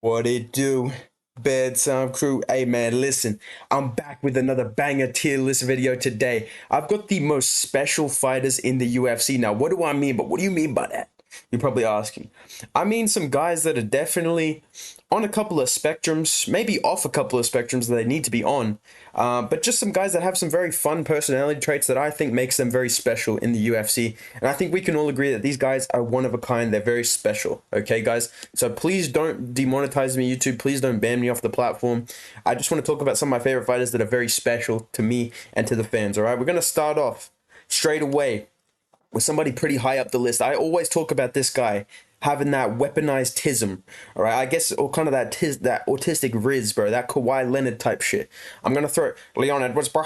What it do? Bad Sound Crew. Hey man, listen, I'm back with another banger tier list video today. I've got the most special fighters in the UFC. Now, what do I mean? But what do you mean by that? You're probably asking. I mean some guys that are definitely on a couple of spectrums, maybe off a couple of spectrums that they need to be on. But just some guys that have some very fun personality traits that I think makes them very special in the UFC. And I think we can all agree that these guys are one of a kind. They're very special. Okay, guys? So please don't demonetize me, YouTube. Please don't ban me off the platform. I just want to talk about some of my favorite fighters that are very special to me and to the fans. All right, we're going to start off straight away with somebody pretty high up the list. I always talk about this guy having that weaponized tism, all right? I guess, or kind of that autistic riz, bro, that Kawhi Leonard type shit. I'm gonna throw Leon Edwards, bro.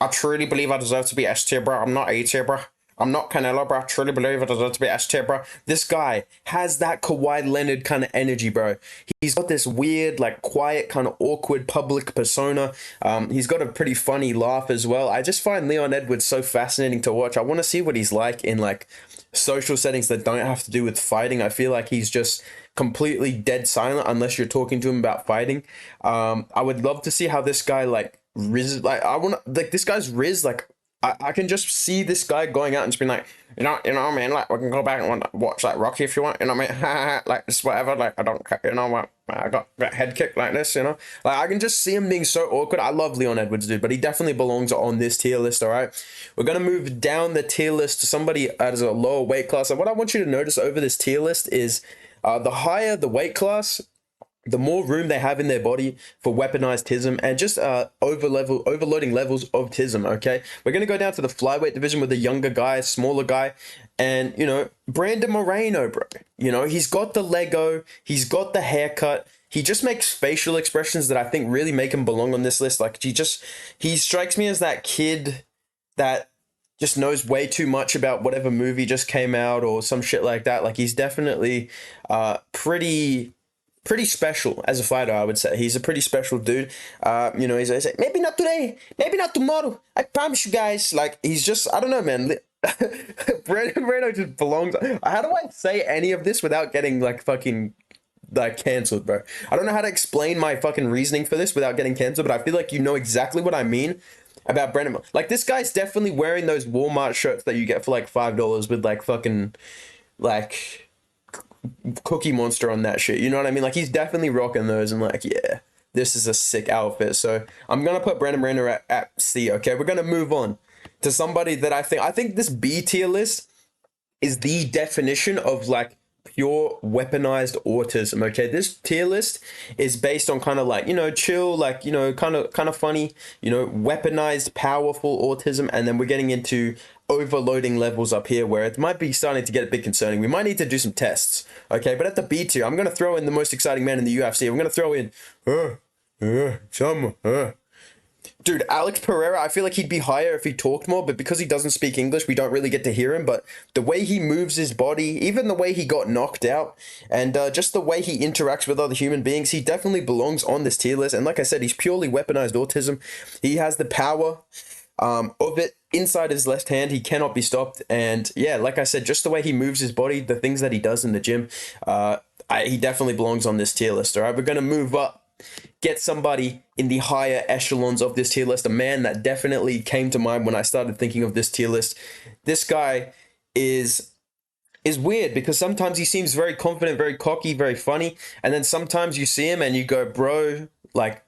I truly believe I deserve to be S tier, bro. I'm not A tier, bro. I'm not Canelo, bro. I truly believe I deserve to be S tier, bro. This guy has that Kawhi Leonard kind of energy, bro. He's got this weird, like, quiet, kind of awkward public persona. He's got a pretty funny laugh as well. I just find Leon Edwards so fascinating to watch. I want to see what he's like in, like, social settings that don't have to do with fighting. I feel like he's just completely dead silent unless you're talking to him about fighting. I would love to see how this guy, like, Riz, like, this guy's Riz, like, I can just see this guy going out and just being like, man, like, we can go back and watch, like, Rocky if you want, you know what I mean, like, just whatever, like, I don't, you know what, I got that head kick like this, you know, like, I can just see him being so awkward. I love Leon Edwards, dude, but he definitely belongs on this tier list, all right? We're going to move down the tier list to somebody as a lower weight class, and what I want you to notice over this tier list is the higher the weight class, the more room they have in their body for weaponized tism and just overloading levels of tism, okay? We're going to go down to the flyweight division with a younger guy, smaller guy, and, you know, Brandon Moreno, bro. You know, he's got the Lego, he's got the haircut, he just makes facial expressions that I think really make him belong on this list. Like, he strikes me as that kid that just knows way too much about whatever movie just came out or some shit like that. Like, he's definitely pretty special as a fighter, I would say. He's a pretty special dude. You know, he's like, maybe not today, maybe not tomorrow. I promise you guys. Like, he's just, I don't know, man. Brandon Moreno just belongs. How do I say any of this without getting, like, fucking, like, cancelled, bro? I don't know how to explain my fucking reasoning for this without getting cancelled, but I feel like you know exactly what I mean about Brandon. Like, this guy's definitely wearing those Walmart shirts that you get for, like, $5 with, like, fucking, like, Cookie Monster on that shit, you know what I mean? Like, he's definitely rocking those and, like, yeah, this is a sick outfit. So I'm gonna put Brandon Moreno at C. Okay, we're gonna move on to somebody that I think this B tier list is the definition of, like, pure weaponized autism. Okay, this tier list is based on kind of, like, you know, chill, like, you know, kind of funny, you know, weaponized powerful autism, and then we're getting into overloading levels up here where it might be starting to get a bit concerning. We might need to do some tests. Okay, but at the B tier, I'm going to throw in the most exciting man in the UFC. I'm going to throw in dude, Alex Pereira. I feel like he'd be higher if he talked more, but because he doesn't speak English, we don't really get to hear him. But the way he moves his body, even the way he got knocked out, and just the way he interacts with other human beings, he definitely belongs on this tier list. And like I said, he's purely weaponized autism. He has the power of it inside his left hand. He cannot be stopped. And yeah, like I said, just the way he moves his body, the things that he does in the gym, he definitely belongs on this tier list. All right, we're going to move up, get somebody in the higher echelons of this tier list, a man that definitely came to mind when I started thinking of this tier list. This guy is weird because sometimes he seems very confident, very cocky, very funny, and then sometimes you see him and you go, bro, like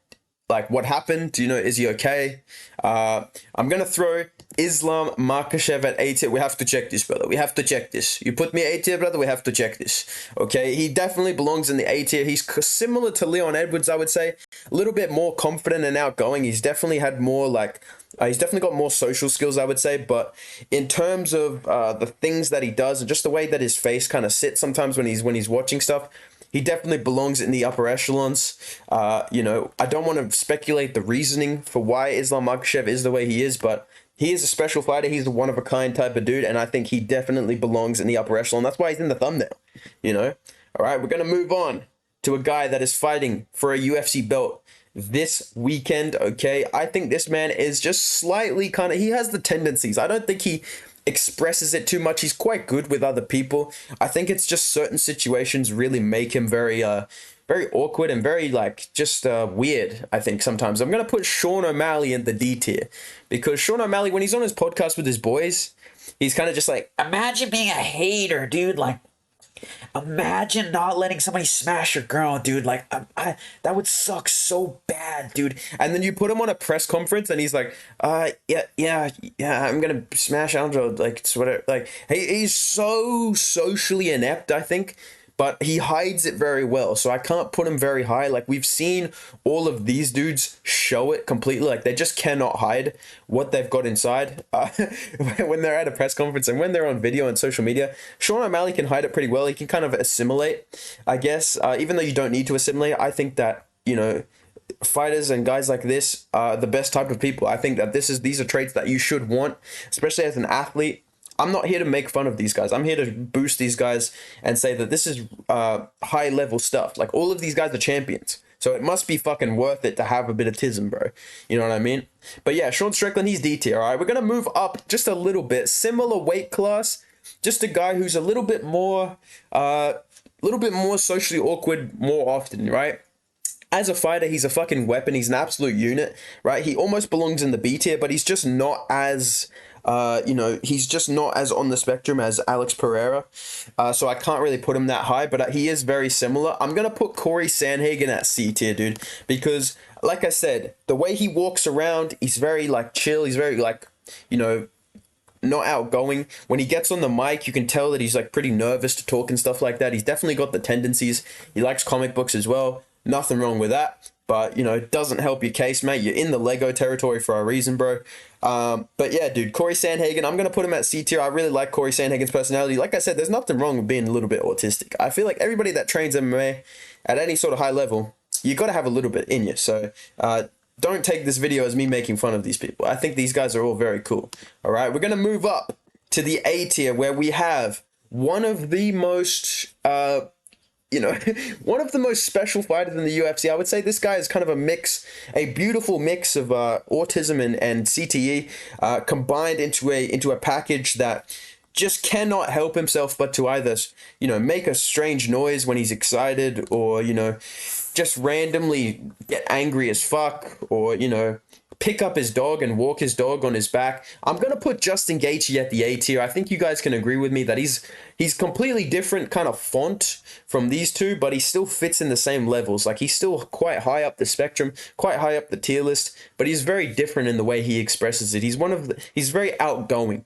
what happened? Do you know, is he okay? I'm gonna throw Islam Makhachev at A tier. We have to check this, brother. We have to check this. You put me A tier, brother, we have to check this. Okay, he definitely belongs in the A tier. He's similar to Leon Edwards, I would say. A little bit more confident and outgoing. He's definitely had more, like, he's definitely got more social skills, I would say. But in terms of the things that he does and just the way that his face kind of sits sometimes when he's watching stuff, he definitely belongs in the upper echelons. You know, I don't want to speculate the reasoning for why Islam Makhachev is the way he is, but he is a special fighter. He's a one-of-a-kind type of dude, and I think he definitely belongs in the upper echelon. That's why he's in the thumbnail, you know? All right, we're going to move on to a guy that is fighting for a UFC belt this weekend, okay? I think this man is just slightly kind of, he has the tendencies. I don't think he expresses it too much. He's quite good with other people. I think it's just certain situations really make him very very awkward and very like just weird. I think sometimes I'm gonna put Sean O'Malley in the D tier because Sean O'Malley, when he's on his podcast with his boys, he's kind of just like, imagine being a hater, dude. Like, imagine not letting somebody smash your girl, dude. Like, that would suck so bad, dude. And then you put him on a press conference, and he's like, yeah, I'm gonna smash Andrew. Like, it's whatever. Like, he's so socially inept, I think. But he hides it very well, so I can't put him very high. Like, we've seen all of these dudes show it completely. Like, they just cannot hide what they've got inside when they're at a press conference and when they're on video and social media. Sean O'Malley can hide it pretty well. He can kind of assimilate, I guess. Even though you don't need to assimilate, I think that, you know, fighters and guys like this are the best type of people. I think that these are traits that you should want, especially as an athlete. I'm not here to make fun of these guys. I'm here to boost these guys and say that this is high level stuff. Like, all of these guys are champions. So it must be fucking worth it to have a bit of tism, bro. You know what I mean? But yeah, Sean Strickland, he's D tier, all right? We're going to move up just a little bit. Similar weight class. Just a guy who's a little bit more socially awkward more often, right? As a fighter, he's a fucking weapon. He's an absolute unit, right? He almost belongs in the B tier, but he's just not as... he's just not as on the spectrum as Alex Pereira. So I can't really put him that high, but he is very similar. I'm going to put Corey Sandhagen at C tier, dude, because like I said, the way he walks around, he's very like chill. He's very like, not outgoing. When he gets on the mic, you can tell that he's like pretty nervous to talk and stuff like that. He's definitely got the tendencies. He likes comic books as well. Nothing wrong with that. But, it doesn't help your case, mate. You're in the Lego territory for a reason, bro. But yeah, dude, Corey Sandhagen, I'm going to put him at C tier. I really like Corey Sandhagen's personality. Like I said, there's nothing wrong with being a little bit autistic. I feel like everybody that trains MMA at any sort of high level, you got to have a little bit in you. So don't take this video as me making fun of these people. I think these guys are all very cool. All right, we're going to move up to the A tier where we have one of the most... one of the most special fighters in the UFC. I would say this guy is kind of a beautiful mix of autism and CTE combined into a package that just cannot help himself but to either, make a strange noise when he's excited or, just randomly get angry as fuck or, pick up his dog and walk his dog on his back. I'm going to put Justin Gaethje at the A tier. I think you guys can agree with me that he's completely different kind of font from these two, but he still fits in the same levels. Like, he's still quite high up the spectrum, quite high up the tier list, but he's very different in the way he expresses it. He's very outgoing.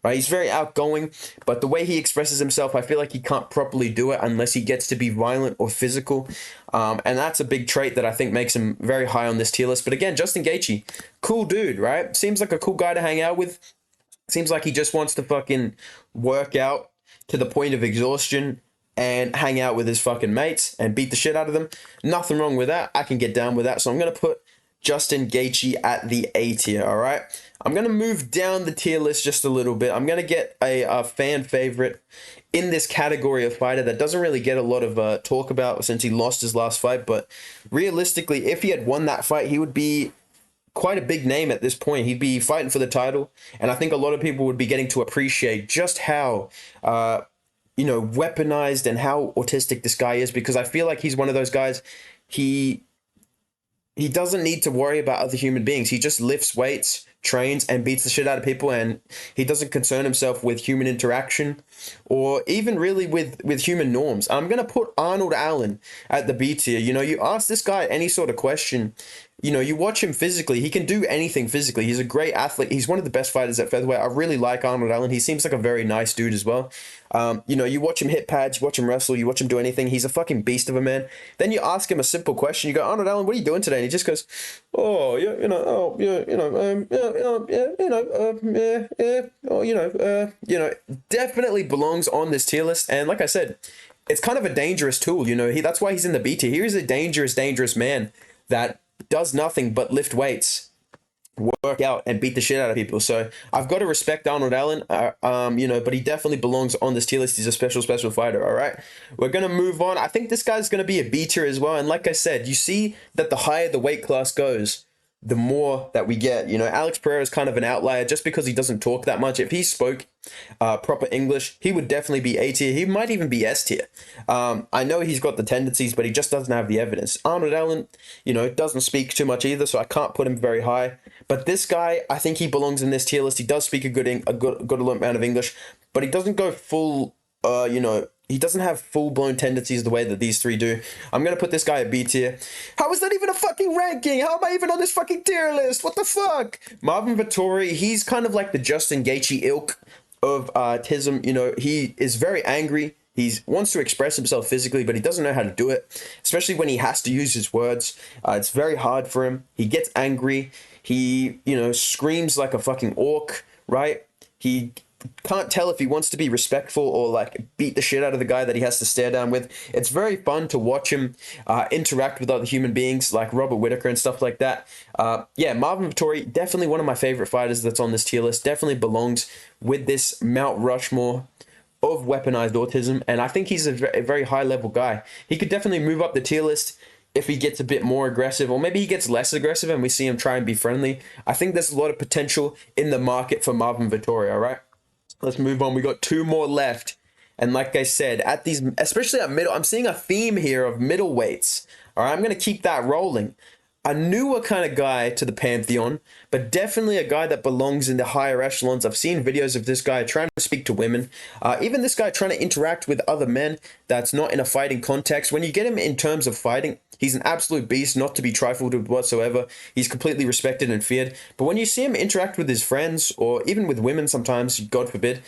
Right, he's very outgoing, but the way he expresses himself, I feel like he can't properly do it unless he gets to be violent or physical, and that's a big trait that I think makes him very high on this tier list. But again, Justin Gaethje, cool dude, right? Seems like a cool guy to hang out with. Seems like he just wants to fucking work out to the point of exhaustion and hang out with his fucking mates and beat the shit out of them. Nothing wrong with that. I can get down with that, so I'm going to put Justin Gaethje at the A tier, all right? I'm going to move down the tier list just a little bit. I'm going to get a fan favorite in this category of fighter that doesn't really get a lot of talk about since he lost his last fight, but realistically, if he had won that fight, he would be quite a big name at this point. He'd be fighting for the title, and I think a lot of people would be getting to appreciate just how weaponized and how autistic this guy is, because I feel like he's one of those guys, he doesn't need to worry about other human beings. He just lifts weights, trains, and beats the shit out of people, and he doesn't concern himself with human interaction or even really with human norms. I'm going to put Arnold Allen at the B tier. You ask this guy any sort of question, you watch him physically, he can do anything physically. He's a great athlete. He's one of the best fighters at featherweight. I really like Arnold Allen. He seems like a very nice dude as well. You watch him hit pads, you watch him wrestle, you watch him do anything. He's a fucking beast of a man. Then you ask him a simple question. You go, Arnold Allen, what are you doing today? And he just goes, definitely belongs on this tier list. And like I said, it's kind of a dangerous tool. That's why he's in the B tier. He is a dangerous man that does nothing but lift weights, work out, and beat the shit out of people. So I've got to respect Arnold Allen, but he definitely belongs on this tier list. He's a special fighter, all right? We're going to move on. I think this guy's going to be a B tier as well. And like I said, you see that the higher the weight class goes, the more that we get. You know, Alex Pereira is kind of an outlier just because he doesn't talk that much. If he spoke proper English, he would definitely be A tier. He might even be S tier. I know he's got the tendencies, but he just doesn't have the evidence. Arnold Allen, you know, doesn't speak too much either, so I can't put him very high. But this guy, I think he belongs in this tier list. He does speak a good amount of English, but he doesn't go full, you know, he doesn't have full-blown tendencies the way that these three do. I'm going to put this guy at B tier. How is that even a fucking ranking? How am I even on this fucking tier list? What the fuck? Marvin Vettori, he's kind of like the Justin Gaethje ilk of autism. You know, he is very angry. He wants to express himself physically, but he doesn't know how to do it, especially when he has to use his words. It's very hard for him. He gets angry. He, you know, screams like a fucking orc, right? He can't tell if he wants to be respectful or like beat the shit out of the guy that he has to stare down with. It's very fun to watch him interact with other human beings like Robert Whittaker and stuff like that. Yeah, Marvin Vettori, definitely one of my favorite fighters that's on this tier list. Definitely belongs with this Mount Rushmore of weaponized autism, and I think he's a very high level guy. He could definitely move up the tier list if he gets a bit more aggressive, or maybe he gets less aggressive and we see him try and be friendly. I think there's a lot of potential in the market for Marvin Vettori, all right? Let's move on. We got two more left. And like I said, at these, especially at middle, I'm seeing a theme here of middleweights. All right, I'm going to keep that rolling. A newer kind of guy to the pantheon, but definitely a guy that belongs in the higher echelons. I've seen videos of this guy trying to speak to women. Even this guy trying to interact with other men that's not in a fighting context. When you get him in terms of fighting, he's an absolute beast, not to be trifled with whatsoever. He's completely respected and feared. But when you see him interact with his friends, or even with women sometimes, God forbid,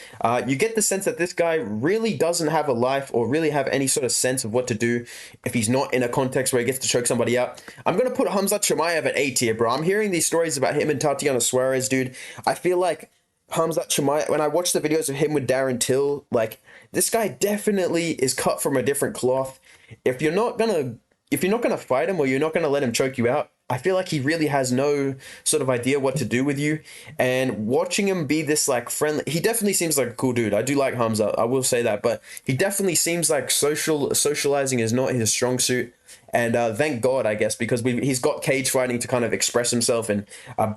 you get the sense that this guy really doesn't have a life or really have any sort of sense of what to do if he's not in a context where he gets to choke somebody out. I'm going to put Khamzat Chimaev at A tier, bro. I'm hearing these stories about him and Tatiana Suarez, dude. I feel like Khamzat Chimaev, when I watch the videos of him with Darren Till, like, this guy definitely is cut from a different cloth. If you're not gonna fight him or you're not gonna let him choke you out, I feel like he really has no sort of idea what to do with you. And watching him be this like friendly, he definitely seems like a cool dude. I do like Khamzat, I will say that, but he definitely seems like socializing is not his strong suit. And thank God, I guess, because he's got cage fighting to kind of express himself and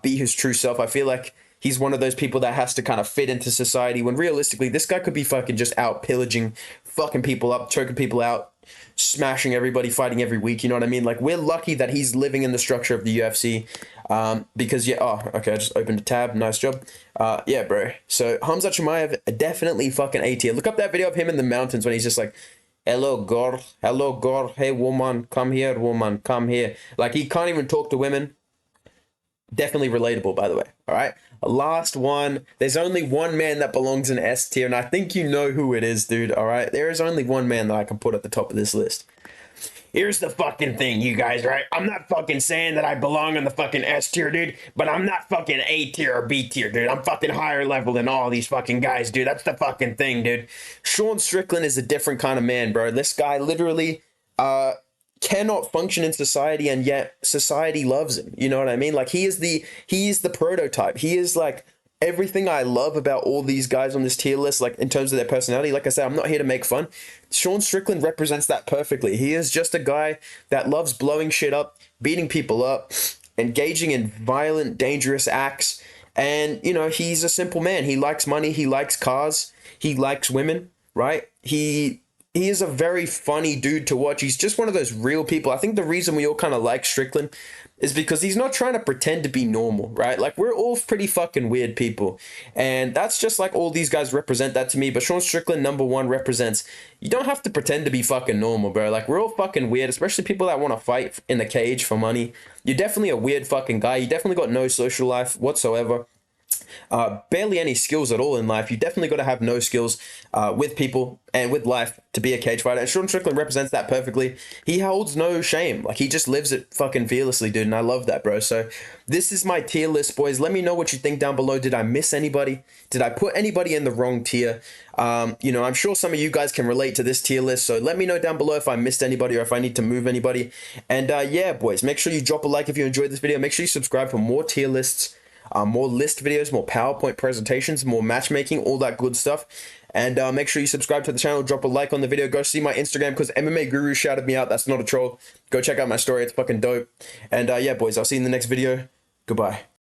be his true self. I feel like he's one of those people that has to kind of fit into society when realistically, this guy could be fucking just out pillaging, fucking people up, choking people out, smashing everybody, fighting every week. You know what I mean? Like, we're lucky that he's living in the structure of the UFC. Because, yeah, oh, okay, I just opened a tab. Nice job. Yeah, bro. So, Khamzat Chimaev, definitely fucking A tier. Look up that video of him in the mountains when he's just like, hello, girl, hey, woman, come here, woman, come here. Like, he can't even talk to women. Definitely relatable, by the way. All right. Last one. There's only one man that belongs in S tier, and I think you know who it is, dude. All right. There is only one man that I can put at the top of this list. Here's the fucking thing, you guys, right? I'm not fucking saying that I belong in the fucking S tier, dude, but I'm not fucking A tier or B tier, dude. I'm fucking higher level than all these fucking guys, dude. That's the fucking thing, dude. Sean Strickland is a different kind of man, bro. This guy literally, cannot function in society, and yet society loves him. You know what I mean? Like, he is the prototype. He is like everything I love about all these guys on this tier list, like in terms of their personality. Like I said, I'm not here to make fun. Sean Strickland represents that perfectly. He is just a guy that loves blowing shit up, beating people up, engaging in violent, dangerous acts. And, you know, he's a simple man. He likes money. He likes cars. He likes women, right? He is a very funny dude to watch. He's just one of those real people. I think the reason we all kind of like Strickland is because he's not trying to pretend to be normal, right? Like, we're all pretty fucking weird people. And that's just like all these guys represent that to me. But Sean Strickland, number one, represents, you don't have to pretend to be fucking normal, bro. Like, we're all fucking weird, especially people that want to fight in the cage for money. You're definitely a weird fucking guy. You definitely got no social life whatsoever. Barely any skills at all in life. You definitely got to have no skills with people and with life to be a cage fighter. And Sean Strickland represents that perfectly. He holds no shame. Like, he just lives it fucking fearlessly, dude. And I love that, bro. So this is my tier list, boys. Let me know what you think down below. Did I miss anybody? Did I put anybody in the wrong tier? You know, I'm sure some of you guys can relate to this tier list. So let me know down below if I missed anybody or if I need to move anybody. And yeah, boys, make sure you drop a like if you enjoyed this video. Make sure you subscribe for more tier lists. More list videos, more PowerPoint presentations, more matchmaking, all that good stuff. And make sure you subscribe to the channel, drop a like on the video, go see my Instagram because MMA Guru shouted me out. That's not a troll. Go check out my story. It's fucking dope. And yeah, boys, I'll see you in the next video. Goodbye.